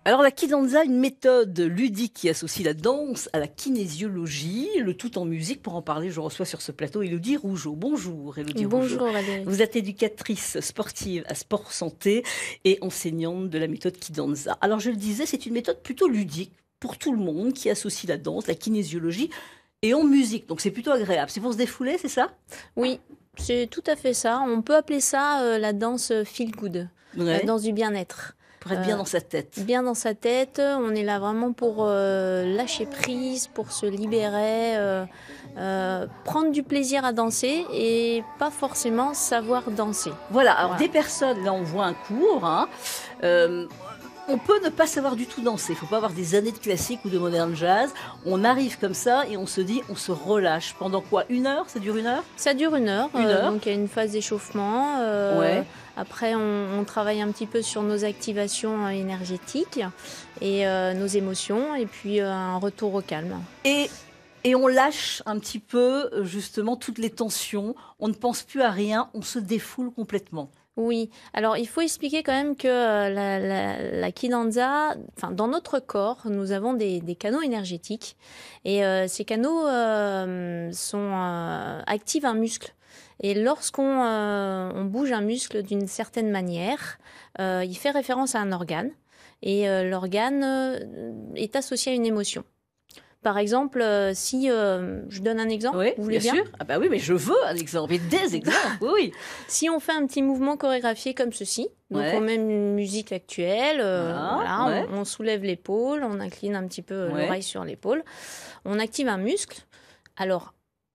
Alors la kidanza, une méthode ludique qui associe la danse à la kinésiologie, le tout en musique. Pour en parler, je reçois sur ce plateau Élodie Rougeau. Bonjour Élodie Rougeau. Bonjour Valérie. Vous êtes éducatrice sportive à Sport Santé et enseignante de la méthode kidanza. Alors je le disais, c'est une méthode plutôt ludique pour tout le monde qui associe la danse, la kinésiologie et en musique. Donc c'est plutôt agréable. C'est pour se défouler, c'est ça? Oui, c'est tout à fait ça. On peut appeler ça la danse feel good, la Ouais. danse du bien-être. Pour être bien dans sa tête. Bien dans sa tête, on est là vraiment pour lâcher prise, pour se libérer, prendre du plaisir à danser et pas forcément savoir danser. Voilà, alors Voilà. des personnes, là on voit un cours, hein, on peut ne pas savoir du tout danser, il ne faut pas avoir des années de classique ou de modern jazz, on arrive comme ça et on se dit, on se relâche. Pendant quoi? 1 heure? Ça dure 1 heure? Ça dure 1 heure, Une heure. donc il y a une phase d'échauffement. Ouais. Après, on travaille un petit peu sur nos activations énergétiques et nos émotions, et puis un retour au calme. Et on lâche un petit peu justement toutes les tensions, on ne pense plus à rien, on se défoule complètement. Oui, alors il faut expliquer quand même que la kidanza, enfin, dans notre corps, nous avons des canaux énergétiques et ces canaux activent un muscle. Et lorsqu'on on bouge un muscle d'une certaine manière, il fait référence à un organe et l'organe est associé à une émotion. Par exemple, si je donne un exemple, Oui, vous voulez bien bien? sûr. Ah bah oui, mais je veux un exemple, et des exemples, oui, oui. Si on fait un petit mouvement chorégraphié comme ceci, donc Ouais. on met une musique actuelle, Voilà, ouais. on soulève l'épaule, on incline un petit peu Ouais. l'oreille sur l'épaule, on active un muscle. Alors,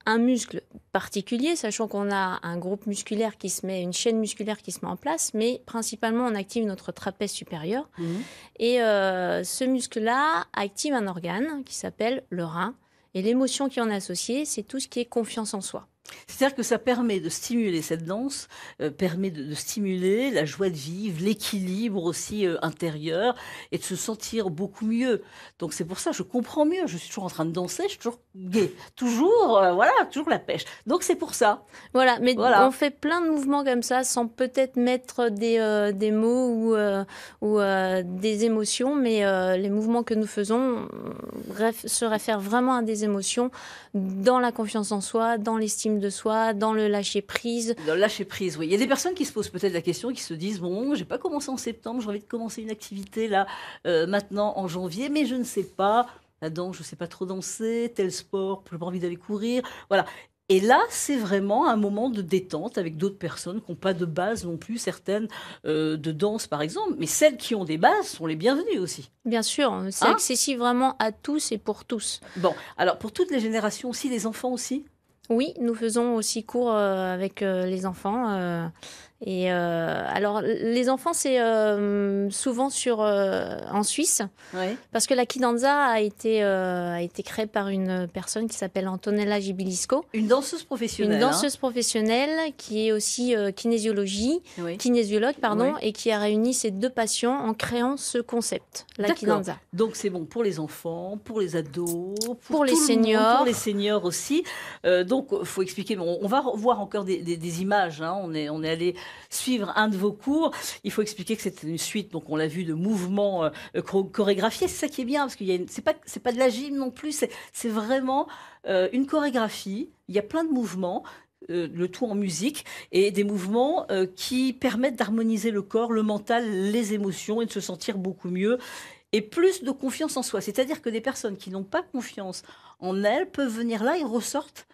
un muscle particulier, sachant qu'on a un groupe musculaire qui se met, une chaîne musculaire qui se met en place, mais principalement on active notre trapèze supérieur. Mhm. Et ce muscle-là active un organe qui s'appelle le rein. Et l'émotion qui en est associée, c'est tout ce qui est confiance en soi. C'est-à-dire que ça permet de stimuler cette danse, permet de stimuler la joie de vivre, l'équilibre aussi intérieur et de se sentir beaucoup mieux. Donc c'est pour ça, je comprends mieux. Je suis toujours en train de danser, je suis toujours gaie, toujours, voilà, toujours la pêche. Donc c'est pour ça. Voilà, mais Voilà. on fait plein de mouvements comme ça sans peut-être mettre des mots ou des émotions, mais les mouvements que nous faisons se réfèrent vraiment à des émotions dans la confiance en soi, dans l'estime de soi, dans le lâcher prise. Dans le lâcher prise, oui. Il y a des personnes qui se posent peut-être la question, qui se disent bon, j'ai pas commencé en septembre, j'ai envie de commencer une activité là maintenant en janvier, mais je ne sais pas. La danse, je sais pas trop danser, tel sport, j'ai pas envie d'aller courir, voilà. Et là, c'est vraiment un moment de détente avec d'autres personnes qui n'ont pas de base non plus, certaines de danse par exemple, mais celles qui ont des bases sont les bienvenues aussi. Bien sûr, c'est Hein? accessible vraiment à tous et pour tous. Bon, alors pour toutes les générations aussi, les enfants aussi. Oui, nous faisons aussi cours avec les enfants. Alors, les enfants, c'est souvent en Suisse, Ouais. parce que la kidanza a été créée par une personne qui s'appelle Antonella Gibilisco, Une danseuse professionnelle. une danseuse professionnelle qui est aussi Hein. Oui. kinésiologue, pardon, Oui. et qui a réuni ces deux passions en créant ce concept, la D'accord. kidanza. Donc c'est bon pour les enfants, pour les ados, Pour les tout le monde, seniors. pour les seniors aussi. Donc il faut expliquer, mais on va voir encore des images. Hein. On est allé suivre un de vos cours. Il faut expliquer que c'est une suite, donc on l'a vu, de mouvements chorégraphiés. C'est ça qui est bien, parce qu'il y a c'est pas de la gym non plus, c'est vraiment une chorégraphie. Il y a plein de mouvements. Le tout en musique et des mouvements qui permettent d'harmoniser le corps, le mental, les émotions et de se sentir beaucoup mieux et plus de confiance en soi. C'est-à-dire que des personnes qui n'ont pas confiance en elles peuvent venir là et ressortent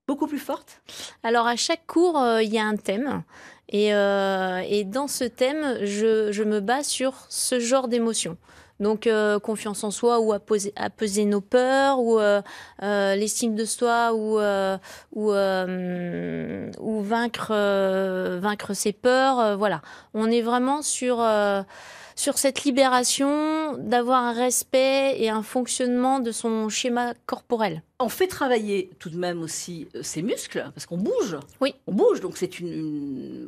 beaucoup plus fortes. Alors, à chaque cours, il y a un thème. Et dans ce thème, je me base sur ce genre d'émotion. Donc, confiance en soi ou apaiser nos peurs ou l'estime de soi ou vaincre ses peurs. Voilà. On est vraiment sur cette libération d'avoir un respect et un fonctionnement de son schéma corporel. On fait travailler tout de même aussi ses muscles, parce qu'on bouge. Oui. On bouge, donc c'est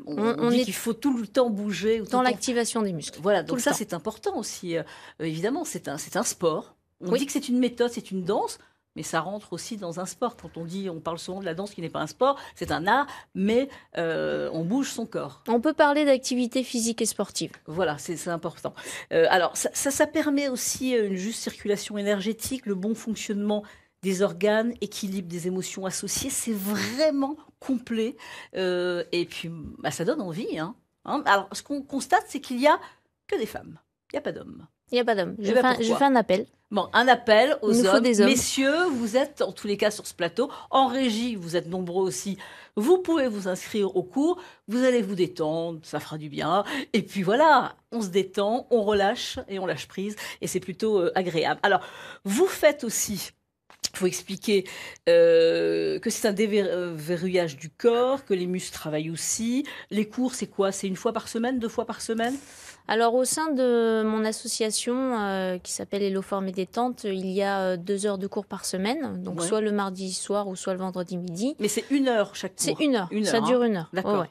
on dit est qu'il faut tout le temps bouger. dans l'activation des muscles. Voilà, Tout donc le ça temps. c'est important aussi. Évidemment, c'est un sport. On Oui. dit que c'est une méthode, c'est une danse. mais ça rentre aussi dans un sport. Quand on parle souvent de la danse qui n'est pas un sport, c'est un art, mais on bouge son corps. On peut parler d'activité physique et sportive. Voilà, c'est important. Alors, ça permet aussi une juste circulation énergétique, le bon fonctionnement des organes, équilibre des émotions associées. C'est vraiment complet. Et puis, ça donne envie. Hein. Alors, ce qu'on constate, c'est qu'il n'y a que des femmes. Il n'y a pas d'hommes. Il n'y a pas d'hommes. Je fais un appel. Bon, un appel aux hommes. Des hommes. Messieurs, vous êtes en tous les cas sur ce plateau. En régie, vous êtes nombreux aussi. Vous pouvez vous inscrire au cours. Vous allez vous détendre, ça fera du bien. Et puis voilà, on se détend, on relâche et on lâche prise. Et c'est plutôt agréable. Alors, vous faites aussi... Il faut expliquer que c'est un déverrouillage du corps, que les muscles travaillent aussi. Les cours, c'est quoi? C'est 1 fois par semaine, 2 fois par semaine? Alors, au sein de mon association qui s'appelle Hello Forme et Détente, il y a 2 heures de cours par semaine, donc soit le mardi soir ou soit le vendredi midi. Mais c'est 1 heure chaque cours? C'est 1 heure, ça dure 1 heure. D'accord. Ouais.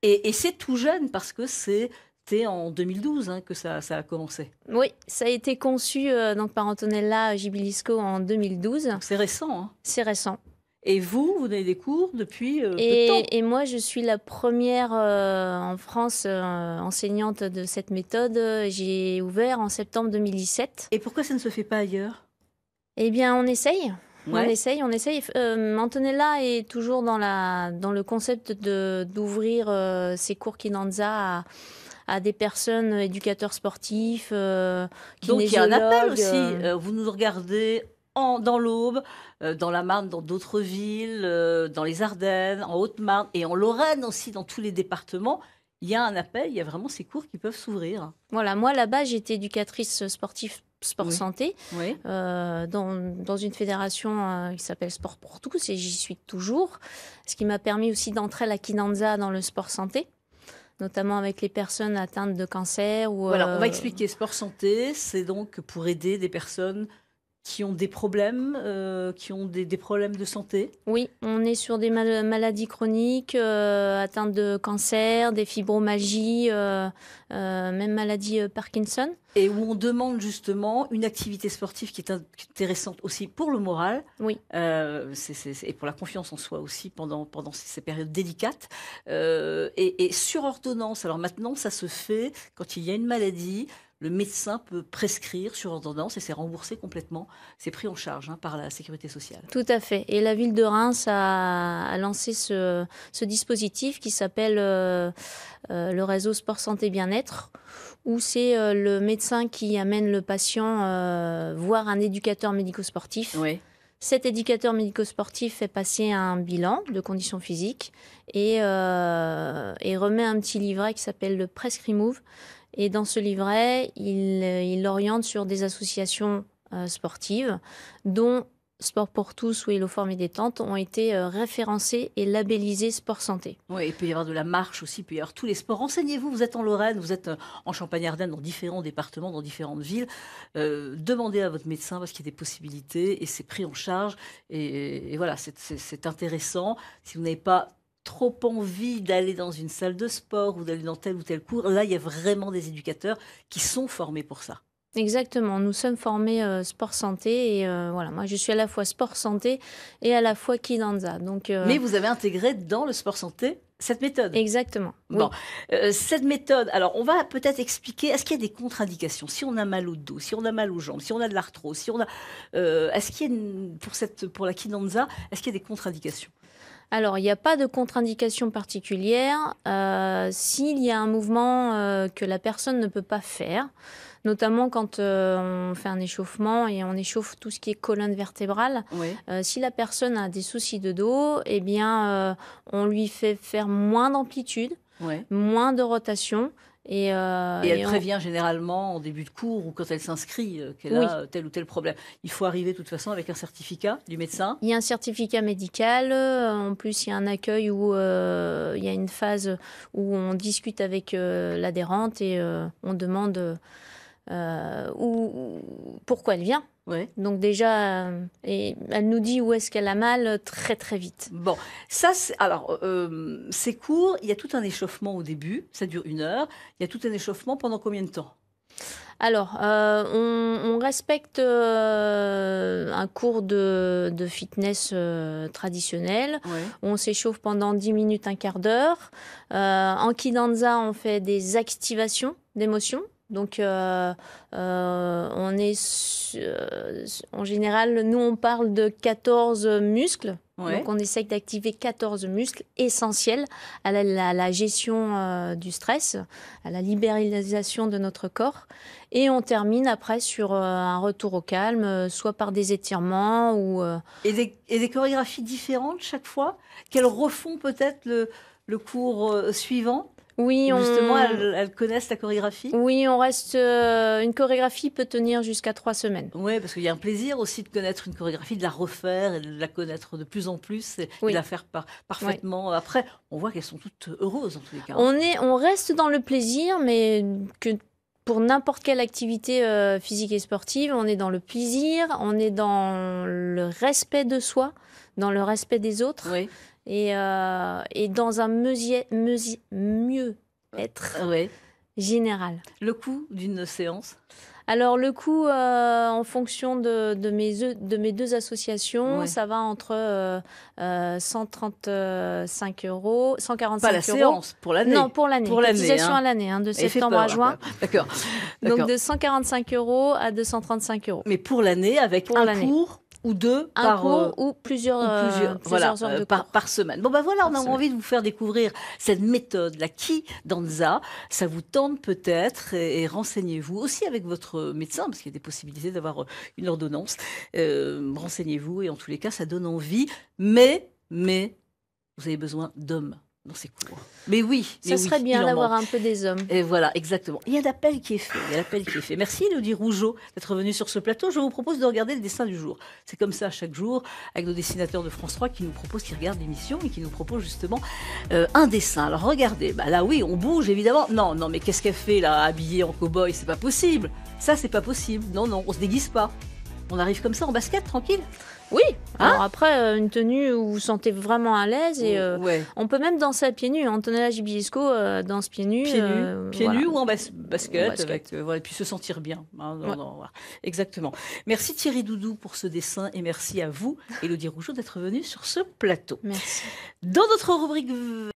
Et c'est tout jeune parce que c'était en 2012 que ça a commencé. Oui, ça a été conçu donc par Antonella Gibilisco en 2012. C'est récent. Hein. C'est récent. Et vous donnez des cours depuis peu de temps. Et moi, je suis la première en France enseignante de cette méthode. J'ai ouvert en septembre 2017. Et pourquoi ça ne se fait pas ailleurs? Eh bien, on essaye. Ouais. On essaye. Antonella est toujours dans le concept d'ouvrir ses cours Kinanza à des personnes, éducateurs sportifs, kinésiologues. Donc, il y a un appel aussi. Vous nous regardez dans l'Aube, dans la Marne, dans d'autres villes, dans les Ardennes, en Haute-Marne et en Lorraine aussi, dans tous les départements. Il y a un appel, il y a vraiment ces cours qui peuvent s'ouvrir. Voilà, moi là-bas, j'étais éducatrice sportive sport-santé dans une fédération qui s'appelle Sport pour tous et j'y suis toujours. Ce qui m'a permis aussi d'entrer à la Kinanza dans le sport-santé, notamment avec les personnes atteintes de cancer. Voilà, on va expliquer. Sport-santé, c'est donc pour aider des personnes qui ont des problèmes, qui ont des problèmes de santé. Oui, on est sur des maladies chroniques, atteintes de cancer, des fibromalgies, même maladie Parkinson. Et où on demande justement une activité sportive qui est intéressante aussi pour le moral. Oui. Et pour la confiance en soi aussi pendant ces périodes délicates. Et sur ordonnance, alors maintenant ça se fait quand il y a une maladie. Le médecin peut prescrire sur ordonnance et c'est remboursé complètement. C'est pris en charge par la sécurité sociale. Tout à fait. Et la ville de Reims a lancé ce dispositif qui s'appelle le réseau Sport Santé Bien-être, où c'est le médecin qui amène le patient voir un éducateur médico-sportif. Oui. Cet éducateur médico-sportif fait passer un bilan de conditions physiques et remet un petit livret qui s'appelle le Prescrimove. Et dans ce livret, il l'oriente sur des associations sportives, dont Sport pour tous ou Hello Forme et Détente ont été référencés et labellisés Sport Santé. Oui, il peut y avoir de la marche aussi, il peut y avoir tous les sports. Renseignez-vous, vous êtes en Lorraine, vous êtes en Champagne-Ardenne, dans différents départements, dans différentes villes. Demandez à votre médecin parce qu'il y a des possibilités et c'est pris en charge. Et voilà, c'est intéressant. Si vous n'avez pas trop envie d'aller dans une salle de sport ou d'aller dans tel ou tel cours, là, il y a vraiment des éducateurs qui sont formés pour ça. Exactement, nous sommes formés sport santé et voilà, moi je suis à la fois sport santé et à la fois Kinanza. Donc, Mais vous avez intégré dans le sport santé cette méthode. Exactement. Bon, oui. Cette méthode, alors on va peut-être expliquer, est-ce qu'il y a des contre-indications? Si on a mal au dos, si on a mal aux jambes, si on a de l'arthrose, si on a, est-ce qu'il y a pour la Kinanza, est-ce qu'il y a des contre-indications? Alors, il n'y a pas de contre-indication particulière. S'il y a un mouvement que la personne ne peut pas faire, notamment quand on fait un échauffement et on échauffe tout ce qui est colonne vertébrale, oui. Si la personne a des soucis de dos, eh bien, on lui fait faire moins d'amplitude, moins de rotation. Et elle prévient généralement en début de cours ou quand elle s'inscrit qu'elle a tel ou tel problème. Il faut arriver de toute façon avec un certificat du médecin. Il y a un certificat médical. En plus, il y a un accueil où il y a une phase où on discute avec l'adhérente et on demande pourquoi elle vient. Ouais. Donc déjà, et elle nous dit où est-ce qu'elle a mal très très vite. Bon, ça, alors, ces cours, il y a tout un échauffement au début, ça dure 1 heure. Il y a tout un échauffement pendant combien de temps? Alors, on respecte un cours de fitness traditionnel. Ouais. On s'échauffe pendant 10 minutes, un quart d'heure. En Kidanza, on fait des activations d'émotions. Donc, on est en général, nous, on parle de 14 muscles. Ouais. Donc, on essaye d'activer 14 muscles essentiels à la gestion du stress, à la libéralisation de notre corps. Et on termine après sur un retour au calme, soit par des étirements ou... Et des chorégraphies différentes chaque fois, qu'elles refont peut-être le cours suivant? Oui, Justement, elles connaissent la chorégraphie? Oui, on reste. Une chorégraphie peut tenir jusqu'à 3 semaines. Oui, parce qu'il y a un plaisir aussi de connaître une chorégraphie, de la refaire et de la connaître de plus en plus et Oui. de la faire parfaitement. Après, on voit qu'elles sont toutes heureuses en tous les cas. On reste dans le plaisir, mais que pour n'importe quelle activité physique et sportive, on est dans le plaisir, on est dans le respect de soi, dans le respect des autres. Oui. Et dans un mieux-être général. Le coût d'une séance? Alors le coût, en fonction de mes deux associations, Ouais. ça va entre 135 euros, 145 Pas la euros. séance, pour l'année. Non, pour l'année. Pour l'année, Cotisation hein. à l'année, de septembre à juin. D'accord. Donc de 145 euros à 235 euros. Mais pour l'année, avec pour un cours ou deux un cours ou plusieurs heures de cours. Par semaine. Bon, ben voilà, on a semaine. envie de vous faire découvrir cette méthode, la Kidanza. Ça vous tente peut-être et renseignez-vous aussi avec votre médecin, parce qu'il y a des possibilités d'avoir une ordonnance. Renseignez-vous et en tous les cas, ça donne envie. Mais, vous avez besoin d'hommes dans ces cours. Mais oui. Ça serait bien d'avoir un peu des hommes. Et voilà, exactement. Il y a l'appel qui est fait. Merci Élodie Rougeot d'être venue sur ce plateau. Je vous propose de regarder le dessin du jour. C'est comme ça chaque jour avec nos dessinateurs de France 3 qui regardent l'émission et qui nous proposent justement un dessin. Alors regardez, là oui, on bouge évidemment. Non, mais qu'est-ce qu'elle fait là, habillée en cow-boy? C'est pas possible. Ça, c'est pas possible. Non, on se déguise pas. On arrive comme ça en basket, tranquille. Oui, alors après, une tenue où vous vous sentez vraiment à l'aise. Et on peut même danser à pieds nus. Antonella Gibiesco danse pieds nus. Pieds nus ou en basket. Avec, et puis se sentir bien. Exactement. Merci Thierry Doudou pour ce dessin et merci à vous, Élodie Rougeot, d'être venue sur ce plateau. Merci. Dans notre rubrique